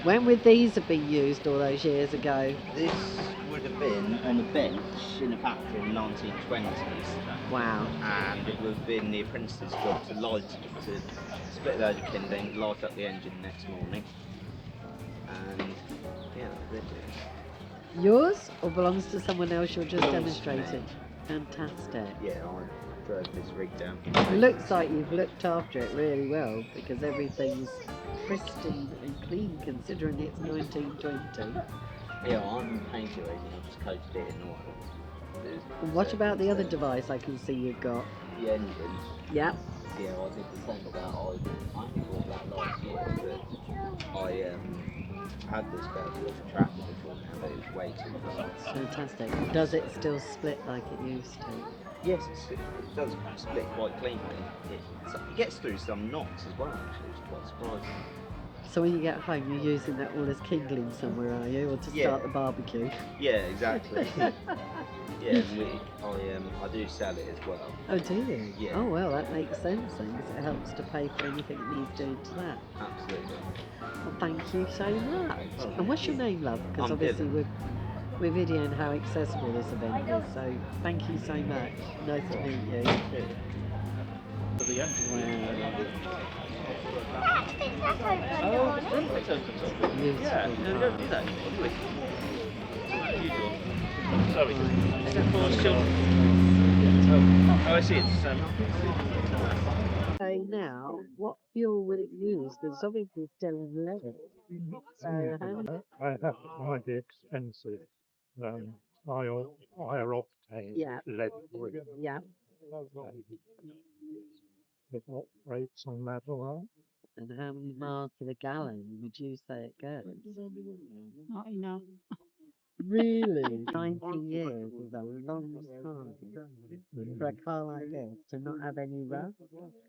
When would these have been used all those years ago? This would have been on a bench in a factory in the 1920s. Wow. And it would have been the apprentice's job to split a load of kindling, light up the engine the next morning. And yeah, that's it. Yours or belongs to someone else you're just Belongs to me. demonstrating? Fantastic. Yeah, I drove this rig down. It looks like you've looked after it really well because everything's pristine and clean considering it's 1920. Yeah, I'm painted it, I just coated it in oil. And what about the other device I can see you've got? The engine. Yep. Yeah, I did the same with that. I only bought that last year, but I had this going to the track before now, but it was way too fast. Fantastic. Does it still split like it used to? Yes, it does split quite cleanly. It gets through some knots as well, actually, which is quite surprising. So when you get home, you're using that all as kindling somewhere, are you? Or to start the barbecue? Yeah, exactly. Yeah, and I do sell it as well. Oh, do you? Yeah. Oh, well, that makes sense then, because it helps to pay for anything that needs doing to that. Absolutely. Well, thank you so much. And what's your name, love? Because I'm obviously Dylan. we're videoing how accessible this event is, so thank you so much. Nice to meet you. Sorry. Is that for children? Oh, I see. It's So now, what fuel will it use? Because it's obviously still in leather. So how many? I have quite the expensive higher octane lead brick. Yeah. It operates on that all right. And how many miles to the gallon would you say it goes? Not enough. Really? 90 years is a long time for a car like this to not have any rust,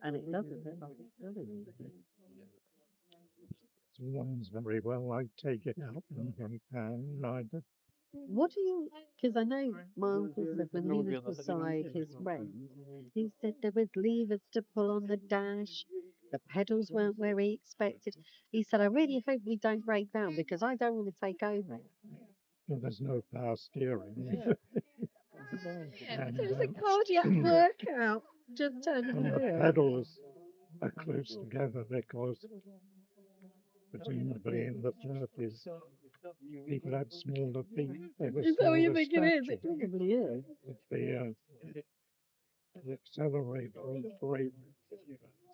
and it doesn't look like it's got any. It runs very well. I take it out and I What do you, because I know my uncle said when he was beside his friend, he said there was levers to pull on the dash, the pedals weren't where he expected. He said, I really hope we don't break down because I don't want to take over. there's no power steering. And, It was a cardiac workout. Just turning and the the wheel. pedals are close together because presumably in the 30s people had smaller feet. Is that what you think it is? It probably is. The accelerator brake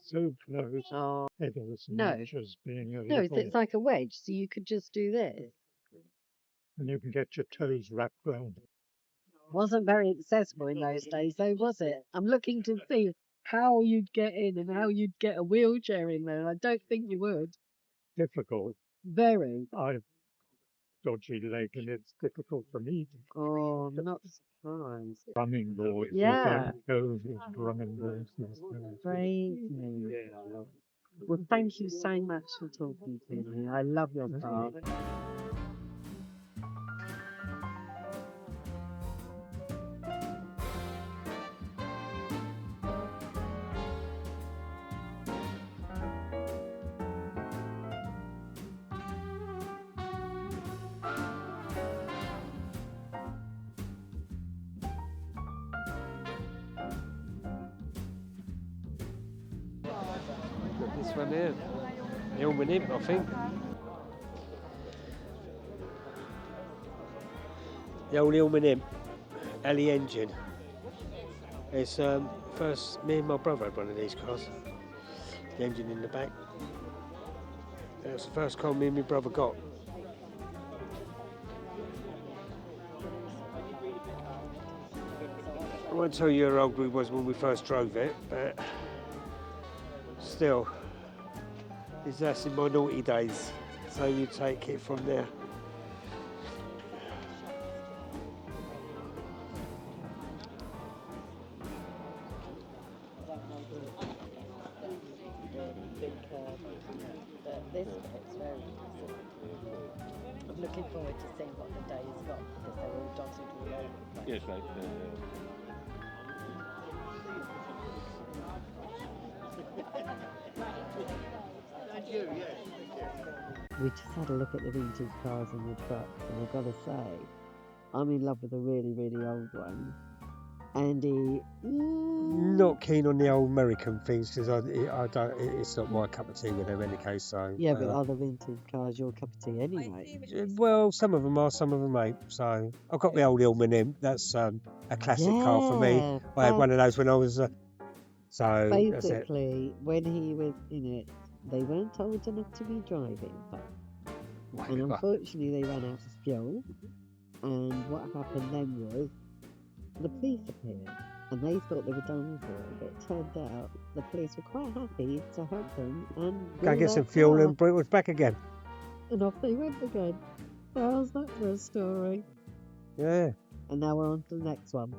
so close, Oh, pedals no. just being a no, little, it's like a wedge, so you could just do this. and you can get your toes wrapped around it. Wasn't very accessible in those days, though, was it? I'm looking to see how you'd get in and how you'd get a wheelchair in there. I don't think you would. Difficult. Very. I've dodgy leg and it's difficult for me to Oh, I'm not surprised. running boards. Yeah. Go with running boards. Praise me. Well, thank you so much for talking to me. I love your car. This one here, Hillman Imp, I think. The old Hillman Imp, alley engine. It's first, me and my brother had one of these cars. The engine in the back. It was the first car me and my brother got. I won't tell you how old we was when we first drove it, but still, that's in my naughty days, so you take it from there. This bit's very impressive. I'm looking forward to seeing what the day has got because they're all dotted all over the place. yes, right. Thank you, yes. we just had a look at the vintage cars and the trucks, and I've got to say, I'm in love with the really, really old ones. Andy, Not keen on the old American things because I don't. It's not my cup of tea with them in any case. So yeah, but are the vintage cars your cup of tea anyway? well, some of them are, some of them ain't. So I've got the old Hillman Imp. That's a classic car for me. Yeah, I had one of those when I was. So that's it. basically, when he was in it, they weren't old enough to be driving, and unfortunately they ran out of fuel. And what happened then was the police appeared, and they thought they were done for. But it turned out the police were quite happy to help them and Go get some fuel and bring it back again. And off they went again. How's that for a story? Yeah. And now we're on to the next one.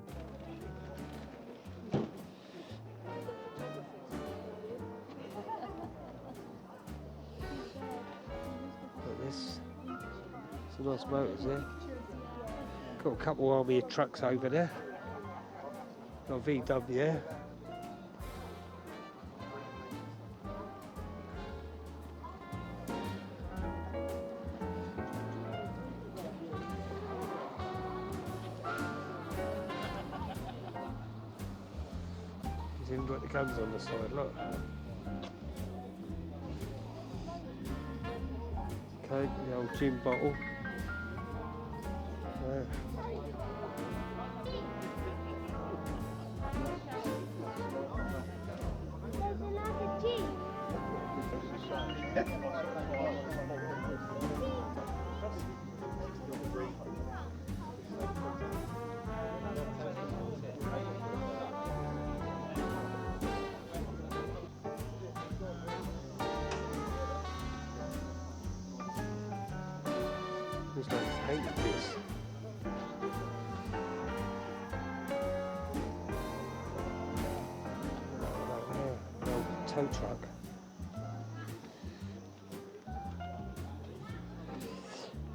Look at this. Some nice motors there. Got a couple of army trucks over there. Got a VW there. He's even got the guns on the side, look. Okay, the old gin bottle. Yeah. Looks like it's painted this. The old tow truck.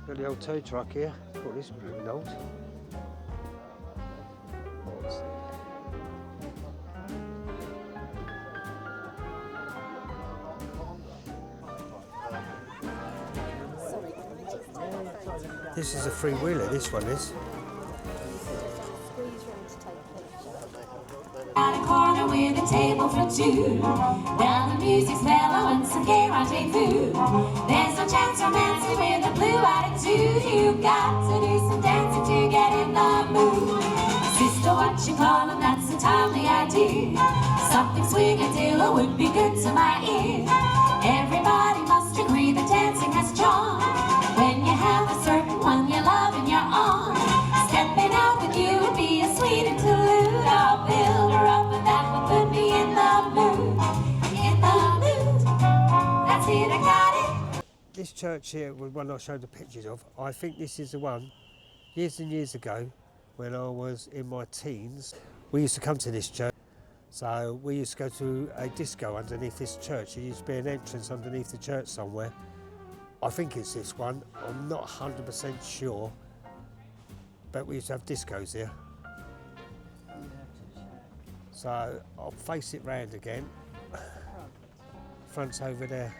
Got the old tow truck here. Oh, this is blooming old. What's it? This is a three-wheeler, this one is. At a corner with a table for two. Now the music's mellow and some gay rendezvous. There's no chance romancing with a blue attitude. You've got to do some dancing to get in the mood. Sister, what you callin'? That's a timely idea. Something swingadilla would be good to my ear. Everybody must agree that dancing has charm. When you have a certain one you love and you're on. Stepping out with you would be a sweet interlude. I'll build her up and that would put me in the mood. In the mood. That's it, I got it. This church here was one I showed the pictures of. I think this is the one years and years ago when I was in my teens. We used to come to this church. So we used to go to a disco underneath this church. There used to be an entrance underneath the church somewhere. I think it's this one. I'm not 100% sure. But we used to have discos here. So I'll face it round again. Front's over there.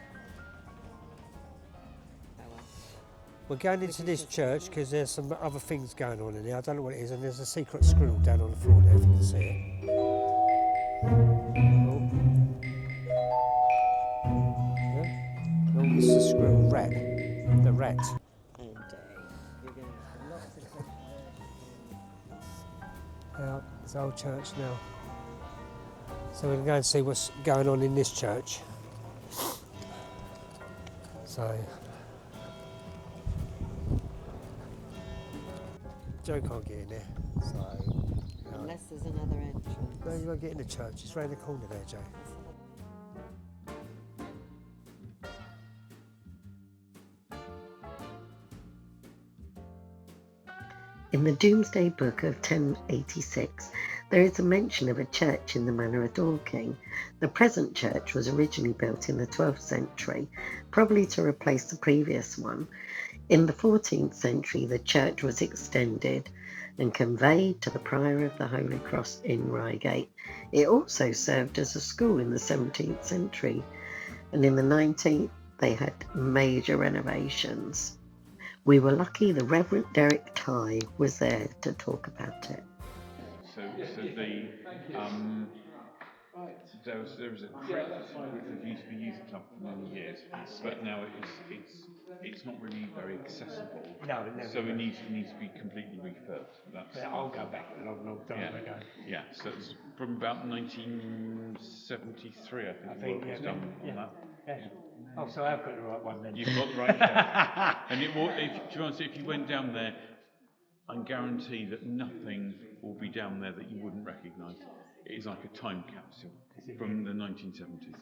We're going into this church because there's some other things going on in there. I don't know what it is, and there's a secret squirrel down on the floor there, if you can see it. Oh, yeah. Oh, it's the squirrel rat. The rat. And you're going to have lots of Out, it's old church now. So we're going to go and see what's going on in this church. So, Joe can't get in there. So, no. unless there's another entrance. No, you won't get in the church. It's round the corner there, Joe. In the Domesday Book of 1086, there is a mention of a church in the manor of Dorking. The present church was originally built in the 12th century, probably to replace the previous one. In the 14th century, the church was extended and conveyed to the Prior of the Holy Cross in Reigate. It also served as a school in the 17th century, and in the 19th, they had major renovations. We were lucky the Reverend Derek Tye was there to talk about it. So there was a crypt which was used for youth club for many years, but now it's not really very accessible. No, it never So was. it needs to be completely refurbed. Yeah, I'll go back a long time ago. Yeah. So it's from about 1973, I think, the work was done on that. Yeah. Oh, so I've got the right one then. You've got the right church. And it will, to be honest, if you went down there, I guarantee that nothing will be down there that you wouldn't recognise. It is like a time capsule from the 1970s.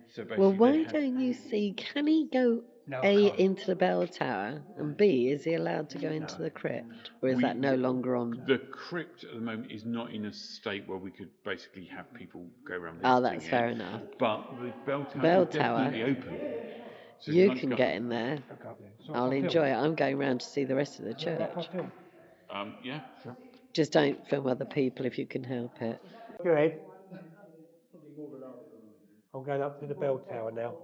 So basically, Well, why don't you see, can he go A, into the bell tower, and B, is he allowed to go into the crypt? Or is that no longer on? The crypt at the moment is not in a state where we could basically have people go around Oh, visiting that's fair enough. But the bell tower Bell is definitely open. So you can get in there. So I'll enjoy it. I'm going round to see the rest of the church. Yeah, sure. Just don't film other people if you can help it. Go ahead. I'm going up to the bell tower now.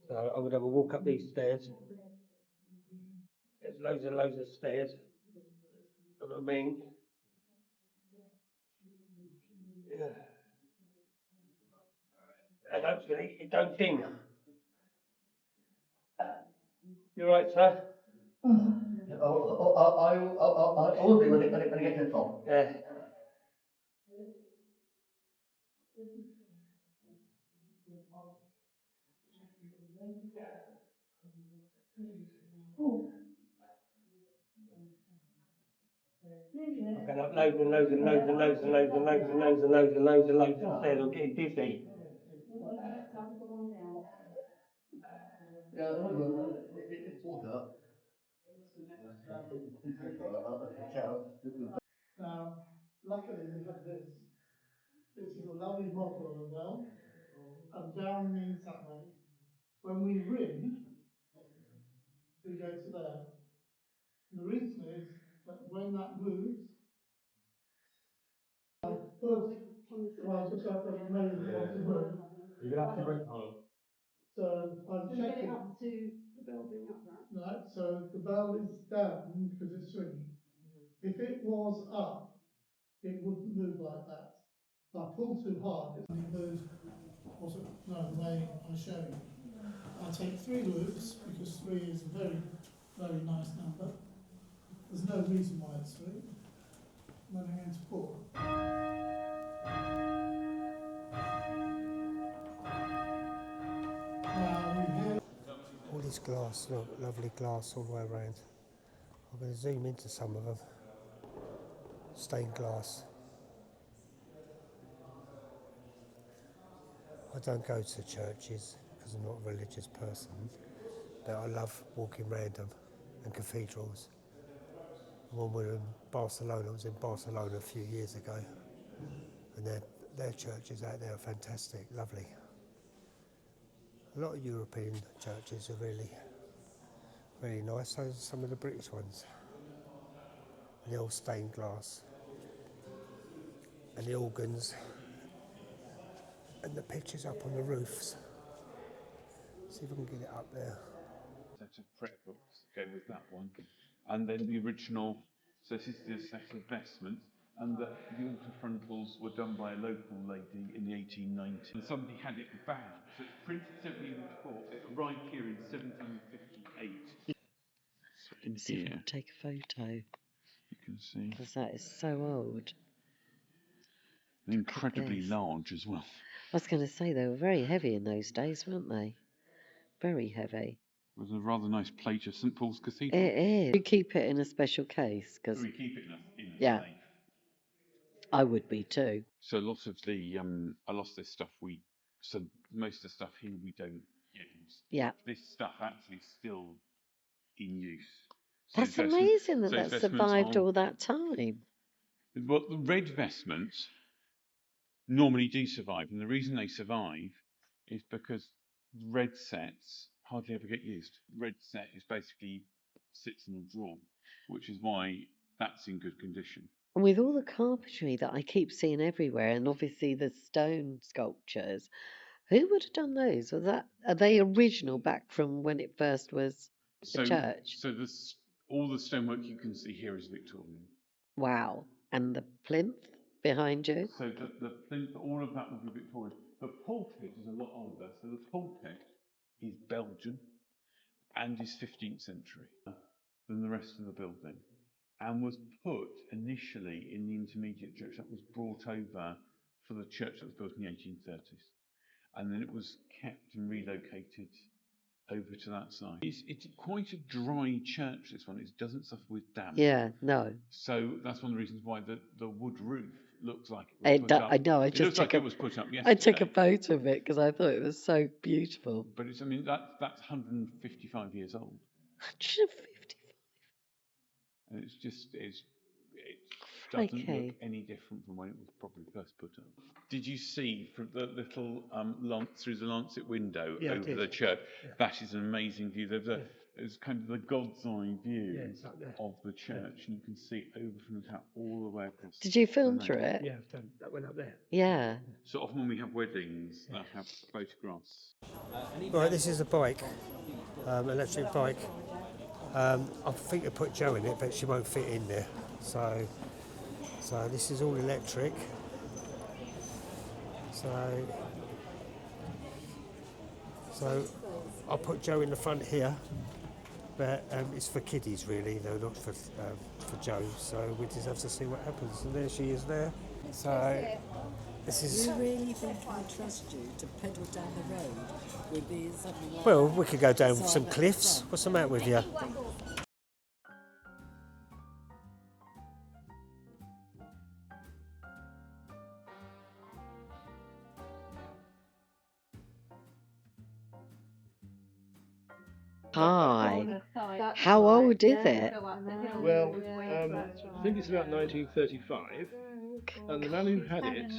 So I'm going to have a walk up these stairs. There's loads of stairs. You know what I mean? Yeah. And hopefully it don't ding. You right, sir? I will be when I get to the top. Yeah. I'm going up loads of stairs. I'm getting dizzy. Yeah, it's water. Now, luckily we have this. This is a lovely model as well, and down means that way. When we ring, we go to there. The reason is that when that moves, well, just have to move it to move. So I'm checking. Up to the bell being up there. Right, so the bell is down because it's swinging. If it was up, it wouldn't move like that. If I pull too hard, it moves. No, the way I show you. I take 3 loops because 3 is a very, very nice number. There's no reason why it's 3. Then I'm going to pull. All this glass, lovely glass all the way around. I'm going to zoom into some of them. Stained glass. I don't go to churches because I'm not a religious person, but I love walking around them and cathedrals. When we were in Barcelona, I was in Barcelona a few years ago, and their churches out there are fantastic, lovely. A lot of European churches are really, really nice, so are some of the British ones. And the old stained glass, and the organs, and the pictures up on the roofs. See if I can get it up there. Set of prayer books go with that one, and then the original. So this is the set of vestments, and the altar frontals were done by a local lady in the 1890s. And somebody had it bound, so it's printed 1704. It arrived here in 1758. So in See if I here, can take a photo. you can see. Because that is so old. They're incredibly large as well. I was going to say they were very heavy in those days, weren't they? Very heavy. It was a rather nice plate of St Paul's Cathedral. It is. You keep it in a special case because we keep it in a yeah, safe. I would be too. So a lot of this stuff most of the stuff here we don't use. Yeah. This stuff actually is still in use. That's amazing that survived all that time. Well, the red vestments normally do survive, and the reason they survive is because red sets hardly ever get used. Red set is basically sits in a drawer, which is why that's in good condition. And with all the carpentry that I keep seeing everywhere, and obviously the stone sculptures, Who would have done those? Are they original back from when it first was the church? So all the stonework you can see here is Victorian. Wow. And the plinth behind you? So the plinth, all of that will be Victorian. The pulpit is a lot older. So the pulpit is Belgian and is 15th century than the rest of the building, and was put initially in the intermediate church that was brought over for the church that was built in the 1830s, and then it was kept and relocated over to that side. It's quite a dry church, this one. It doesn't suffer with damp. Yeah, no. So that's one of the reasons why the wood roof looks like it was put up. I know. It looks like it was put up yesterday. I took a photo of it because I thought it was so beautiful. But it's, I mean, that's 155 years old. 155. And it doesn't look any different from when it was probably first put up. Did you see from the little through the lancet window over the church? Yeah. That is an amazing view. It's kind of the God's eye view of the church, and you can see over from the top all the way across. Did you film through it? Yeah, I've done. That went up there. Yeah. So often when we have weddings, that have photographs. Right, this is a bike, electric bike. I think I put Jo in it, but she won't fit in there. So this is all electric. So I'll put Jo in the front here, but it's for kiddies really, though, not for Jo. So we just have to see what happens. And there she is there. So this is. Do you really think I trust you to pedal down the road with these something like Well, we could go down some cliffs. What's the matter with you? Hi. How old is it? Well, I think it's about 1935, and the man who had it,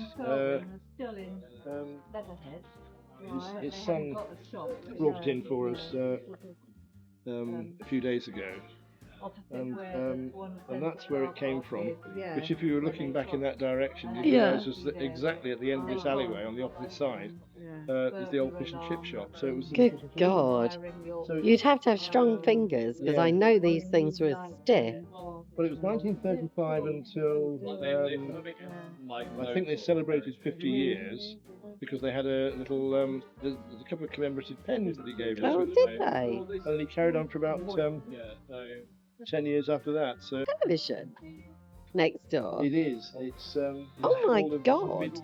his son brought it in for us a few days ago, and that's where it came from. Which, if you were looking back in that direction, you'd realise was that exactly at the end of this alleyway on the opposite side is the old fish and chip shop. So it was. Good God! So you'd have to have strong fingers because I know these things were stiff. Well, it was 1935 until I think they celebrated 50 years because they had a little there's a couple of commemorative pens that he gave us. Oh, did they? And he carried on for about 10 years after that. So television next door. It is. It's oh my God!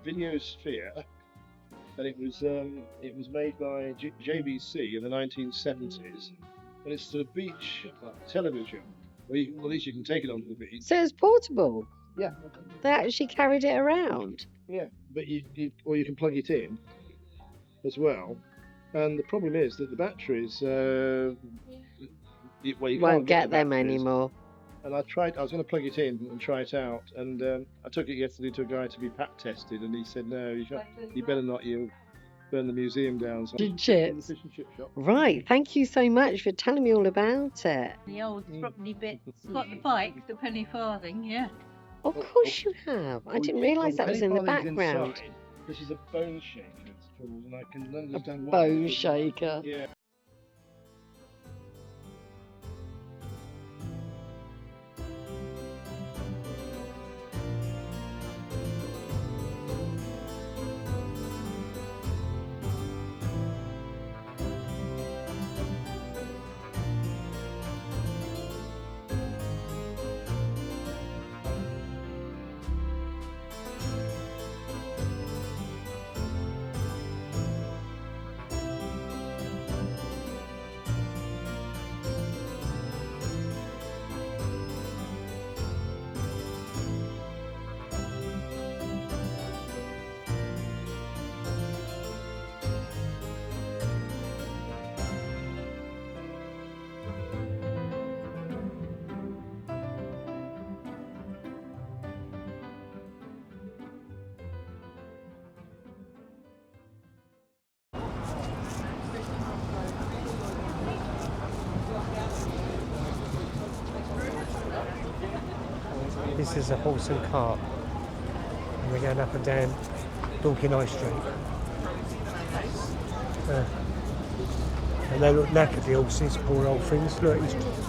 Video sphere, and it was made by JVC in the 1970s, and it's the beach television. Well, at least you can take it onto the beach. So it's portable. Yeah. They actually carried it around. Yeah, but you can plug it in as well. And the problem is that the batteries, you won't get them anymore. And I was going to plug it in and try it out, and I took it yesterday to a guy to be pat tested, and he said, no, you better not, you burn the museum down. So chips. Fish and chip shop. Right, thank you so much for telling me all about it. The old property bits. Got the bike, the penny farthing, yeah. Of course you have. I didn't realise that was in the background. Inside. This is a bone shaker, it's called, and I can understand why. Bone shaker. Yeah. This is a horse and cart, and we're going up and down Dorking High Street. And they look knackered, the horses, poor old things. Look,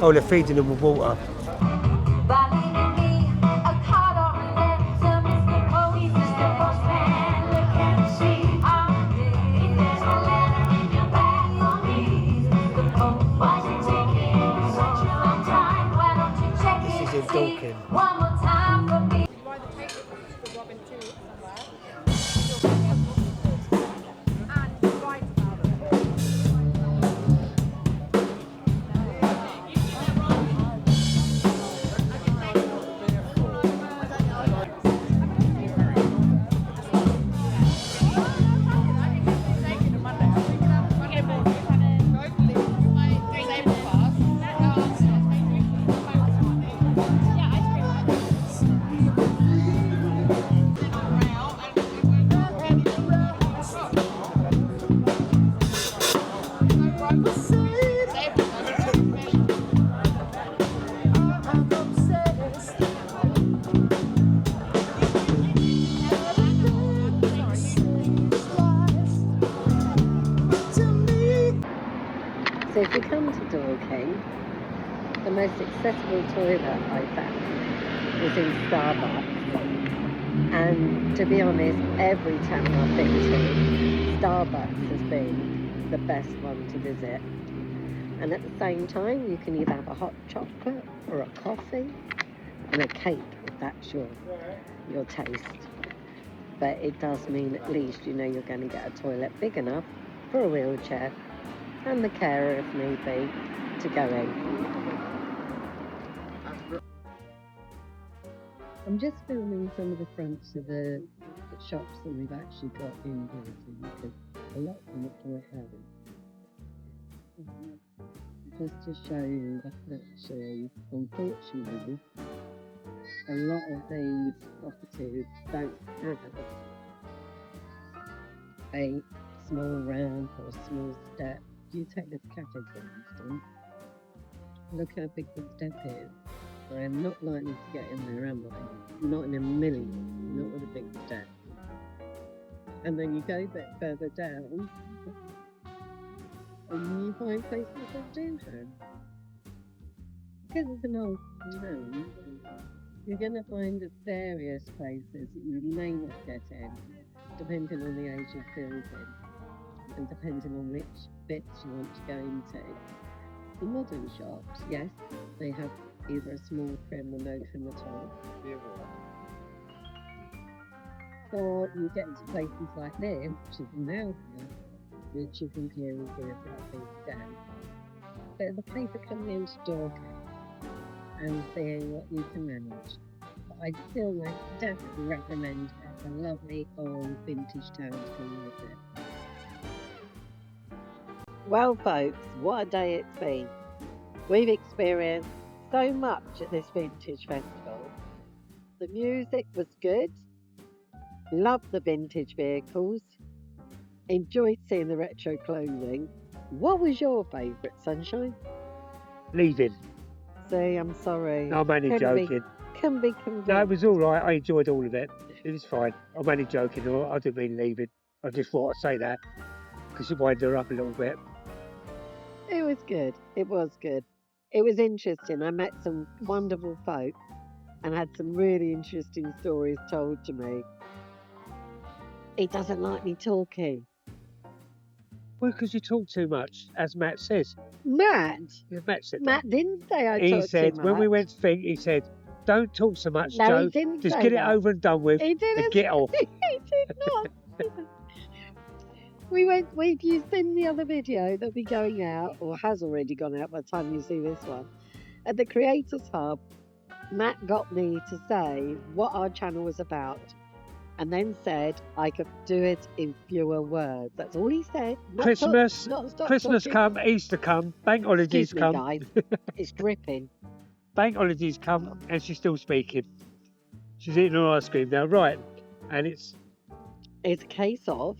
oh, they're feeding them with water. This is in Dorking. So if you come to Dorking, the most accessible toilet I found was in Starbucks. And to be honest, every town I've been to, Starbucks has been the best one to visit. And at the same time, you can either have a hot chocolate or a coffee and a cake, if that's your taste. But it does mean at least you know you're going to get a toilet big enough for a wheelchair and the carer, if need be, to go in. I'm just filming some of the fronts of the shops that we've actually got in Dorking, because a lot of them are quite heavy. Just to show you that actually, unfortunately, a lot of these properties don't have a small ramp or a small step. You take this cafe for instance, look how big the step is. I am not likely to get in there, am I? Not in a million, not with a big step. And then you go a bit further down, and you find places that do have. Because it's an old town, you're going to find various places that you may not get in, depending on the age of building, and depending on which bits you want to go into. The modern shops, yes, they have either a small trim or no trim at all. Or you get into places like this, which is now here, which you can clearly see a flat piece down. But the case of coming into Dorking and seeing what you can manage. But I'd still definitely recommend it. It's a lovely old vintage town to come visit. Well folks, what a day it's been. We've experienced so much at this vintage festival. The music was good, loved the vintage vehicles, enjoyed seeing the retro clothing. What was your favourite, Sunshine? Leaving. See, I'm sorry. No, I'm only joking. Can be convinced. No, it was all right. I enjoyed all of it. It was fine. I'm only joking. I didn't mean leaving. I just thought I'd say that because it winds her up a little bit. It was good. It was good. It was interesting. I met some wonderful folk and had some really interesting stories told to me. He doesn't like me talking. Well, because you talk too much, as Matt says. Matt? Yeah, Matt said Matt that. didn't say I He talked said, too much. when we went to think, he said, don't talk so much, No, Joe. he didn't Just say get that. it over and done with He didn't. and get off. He did not. If you've seen the other video that'll be going out, or has already gone out by the time you see this one, at the Creators Hub, Matt got me to say what our channel was about, and then said I could do it in fewer words. That's all he said. Christmas come, Easter come, bank holidays come. Guys, it's dripping. Bank holidays come, and she's still speaking. She's eating her ice cream now, right? And it's a case of,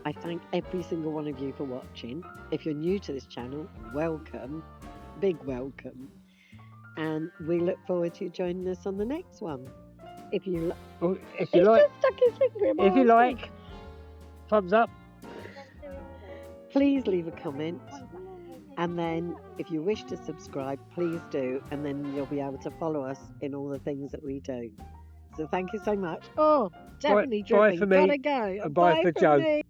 I thank every single one of you for watching. If you're new to this channel, welcome, big welcome. And we look forward to you joining us on the next one. If you like, just stuck his finger in my if you ice cream. like, thumbs up. please leave a comment. And then if you wish to subscribe, please do. And then you'll be able to follow us in all the things that we do. So thank you so much. Oh, definitely Bye dripping. for me. Gotta go. And bye for from Joe. me.